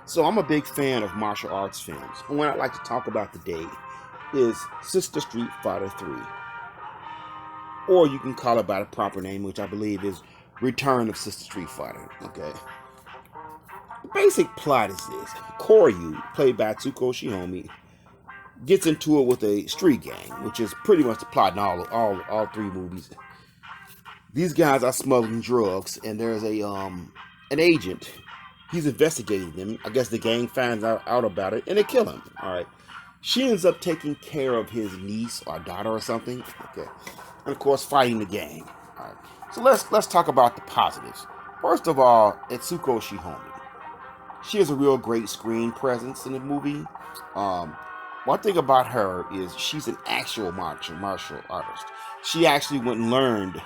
So I'm a big fan of martial arts films. And what I'd like to talk about today is Sister Street Fighter 3. Or you can call it by the proper name, which I believe is Return of Sister Street Fighter. Okay. The basic plot is this. Koryu, played by Tsuko Shiomi, gets into it with a street gang, which is pretty much the plot in all three movies. These guys are smuggling drugs, and there's an agent. He's investigating them. I guess the gang finds out about it, and they kill him. All right. She ends up taking care of his niece or daughter or something. Okay. And of course, fighting the gang. All right. So let's talk about the positives. First of all, Etsuko Shihome. She has a real great screen presence in the movie. Um, One thing about her is she's an actual martial artist. She actually went and learned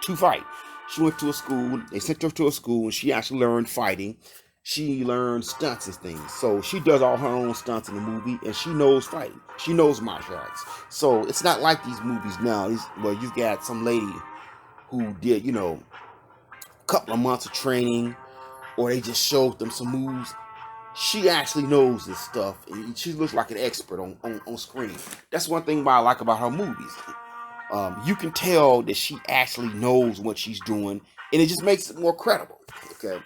to fight. She went to a school. They sent her to a school, and she actually learned fighting. She learned stunts and things. So she does all her own stunts in the movie, and she knows fighting. She knows martial arts. So it's not like these movies now, where you've got some lady who did, a couple of months of training, or they just showed them some moves. She actually knows this stuff, and she looks like an expert on screen. That's one thing I like about her movies. You can tell that she actually knows what she's doing, and it just makes it more credible. Okay,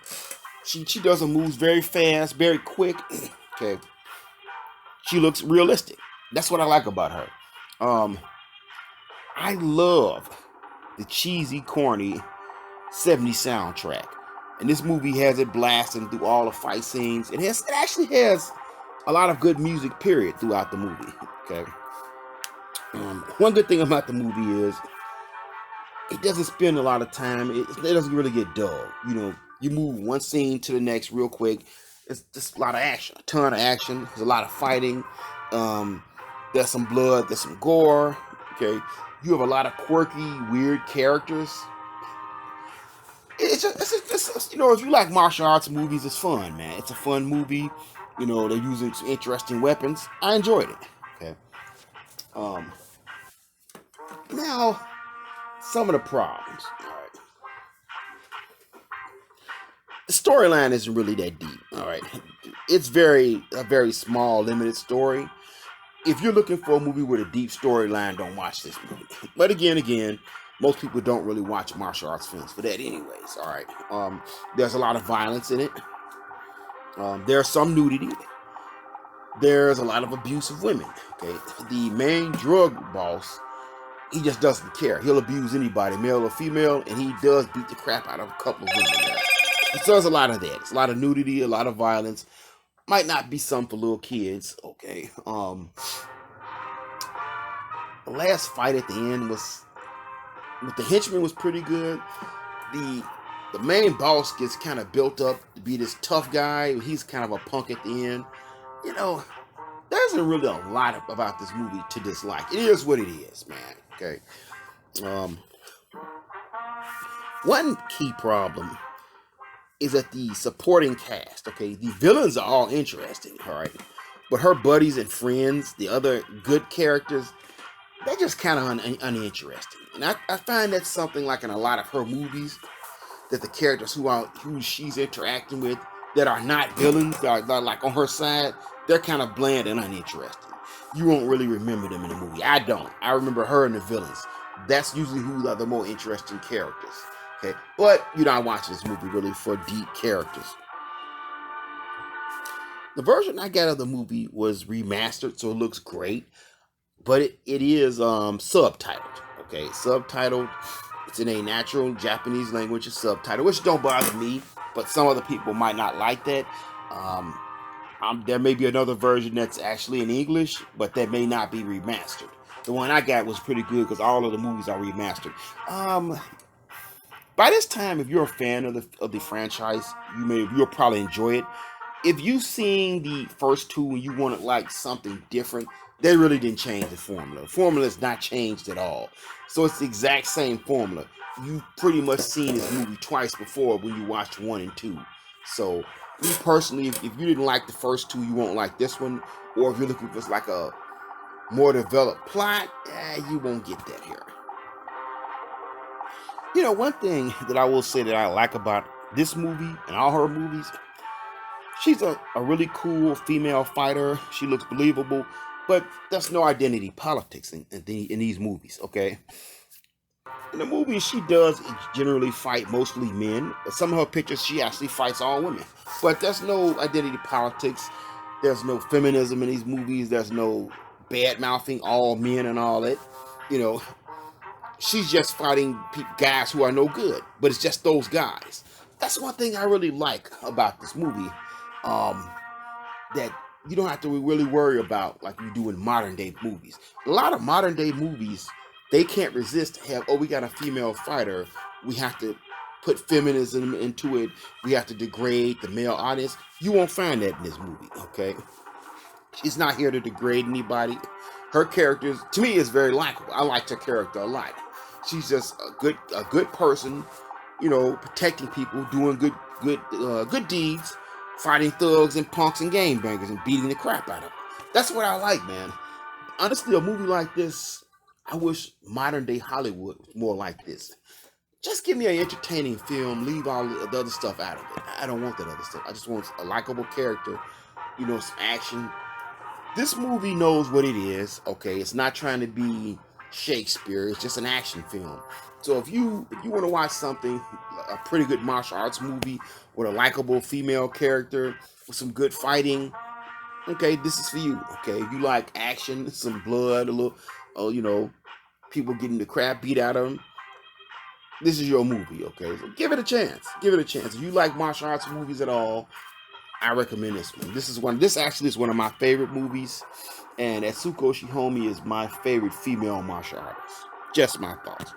she does her moves very fast, very quick. Okay, she looks realistic. That's what I like about her. Um, I love the cheesy, corny '70s soundtrack, and this movie has it blasting through all the fight scenes. It actually has a lot of good music. Period throughout the movie. Okay. One good thing about the movie is it doesn't spend a lot of time. It doesn't really get dull. You move one scene to the next real quick. It's just a lot of action, a ton of action. There's a lot of fighting. Um, there's some blood. There's some gore. Okay, you have a lot of quirky, weird characters. If you like martial arts movies, it's fun, man. It's a fun movie. They're using some interesting weapons. I enjoyed it. Okay. Um, Now, some of the problems. All right. The storyline isn't really that deep. All right. It's a very small, limited story. If you're looking for a movie with a deep storyline, don't watch this movie. But again, most people don't really watch martial arts films for that, anyways. All right. There's a lot of violence in it. There's some nudity. There's a lot of abuse of women. Okay. The main drug boss, he just doesn't care. He'll abuse anybody, male or female, and he does beat the crap out of a couple of women there. So there's a lot of that. It's a lot of nudity, a lot of violence. Might not be some for little kids. Okay. The last fight at the end was with the henchman was pretty good. The main boss gets kind of built up to be this tough guy. He's kind of a punk at the end. There isn't really a lot about this movie to dislike. It is what it is, man. Okay. One key problem is that the supporting cast. Okay, the villains are all interesting, all right, but her buddies and friends, the other good characters, they're just kind of uninteresting. And I find that's something like in a lot of her movies, that the characters who she's interacting with that are not villains, that are like on her side, they're kind of bland and uninteresting. You won't really remember them in the movie. I don't. I remember her and the villains. That's usually who are the more interesting characters. Okay, but you're not watching this movie really for deep characters. The version I got of the movie was remastered, so it looks great, but it is subtitled. Okay, subtitled. It's in a natural Japanese language, it's subtitled, which don't bother me, but some other people might not like that. There may be another version that's actually in English, but that may not be remastered. The one I got was pretty good because all of the movies are remastered. By this time, if you're a fan of the franchise, you'll probably enjoy it. If you've seen the first two and you wanted like something different, they really didn't change the formula. The formula is not changed at all. So it's the exact same formula. You've pretty much seen this movie twice before when you watched 1 and 2. So me personally, if you didn't like the first two, you won't like this one. Or if you're looking for like a more developed plot, you won't get that here. One thing that I will say that I like about this movie and all her movies, She's a really cool female fighter. She looks believable, but there's no identity politics in these movies, okay? In the movies, she does generally fight mostly men. But some of her pictures, she actually fights all women. But there's no identity politics. There's no feminism in these movies. There's no bad mouthing all men and all that. You know, she's just fighting guys who are no good. But it's just those guys. That's one thing I really like about this movie. Um, that you don't have to really worry about like you do in modern day movies. A lot of modern day movies, they can't resist to have, oh, we got a female fighter. We have to put feminism into it. We have to degrade the male audience. You won't find that in this movie, okay? She's not here to degrade anybody. Her character, to me, is very likable. I liked her character a lot. She's just a good person, you know, protecting people, doing good deeds, fighting thugs and punks and game bangers and beating the crap out of them. That's what I like, man. Honestly, a movie like this, I wish modern day Hollywood was more like this. Just give me an entertaining film. Leave all the other stuff out of it. I don't want that other stuff. I just want a likable character, you know, some action. This movie knows what it is. Okay, it's not trying to be Shakespeare. It's just an action film. So if you want to watch something, a pretty good martial arts movie with a likable female character with some good fighting, okay, this is for you. Okay, if you like action, some blood, a little, you know, people getting the crap beat out of them, this is your movie. Okay, so give it a chance. Give it a chance. If you like martial arts movies at all, I recommend this one. This actually is one of my favorite movies, and Atsuko Shihome is my favorite female martial artist. Just my thoughts.